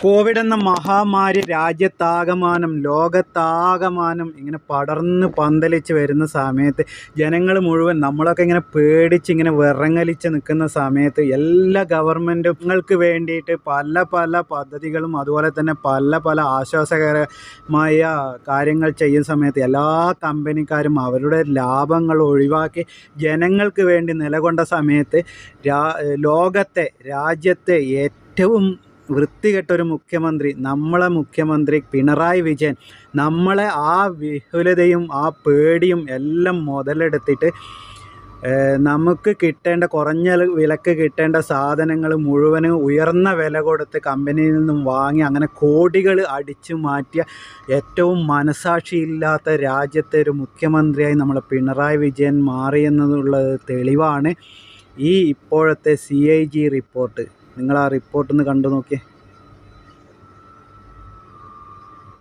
Covid എന്ന മഹാമാരി രാജ്യത്താകമാനം ലോകത്താകമാനം ഇങ്ങനെ പടർന്ന് പന്തലിച്ച് വരുന്ന സമയത്ത് ജനങ്ങൾ മുഴുവൻ നമ്മളൊക്കെ ഇങ്ങനെ പേടിച്ച് ഇങ്ങനെ വിറങ്ങലിച്ച് നിൽക്കുന്ന സമയത്ത് എല്ലാ ഗവൺമെൻറ്റുകൾക്ക് വേണ്ടിയിട്ട് പല പല പദ്ധതികളും അതുപോലെ തന്നെ പല പല ആശ്വാസകരമായ കാര്യങ്ങൾ ചെയ്യുന്ന സമയത്ത് എല്ലാ കമ്പനിക്കാരും അവരുടെ ലാഭങ്ങൾ ഒഴിവാക്കി ജനങ്ങൾക്ക് വേണ്ടി നിലകൊണ്ട സമയത്ത് രാജ്യത്തെ ഏറ്റവും വൃത്തികെട്ടൊരു മുഖ്യമന്ത്രി, നമ്മളെ മുഖ്യമന്ത്രി പിണറായി വിജയൻ, നമ്മളെ ആ വിഹുലതയും ആ പേടിയും എല്ലാം മുതലെടുത്തിട്ട് നമുക്ക് കിട്ടേണ്ട കുറഞ്ഞ വിലക്ക് കിട്ടേണ്ട സാധനങ്ങൾ മുഴുവനും ഉയർന്ന വില കൊടുത്ത് കമ്പനിയിൽ നിന്നും വാങ്ങി അങ്ങനെ കോടികൾ അടിച്ചു മാറ്റിയ ഏറ്റവും മനസാക്ഷിയില്ലാത്ത രാജ്യത്തെ ഒരു മുഖ്യമന്ത്രിയായി നമ്മളെ പിണറായി വിജയൻ മാറിയെന്നുള്ളത് തെളിവാണ് ഈ ഇപ്പോഴത്തെ CAG റിപ്പോർട്ട്. നിങ്ങൾ ആ റിപ്പോർട്ടൊന്ന് കണ്ടു നോക്കിയേ.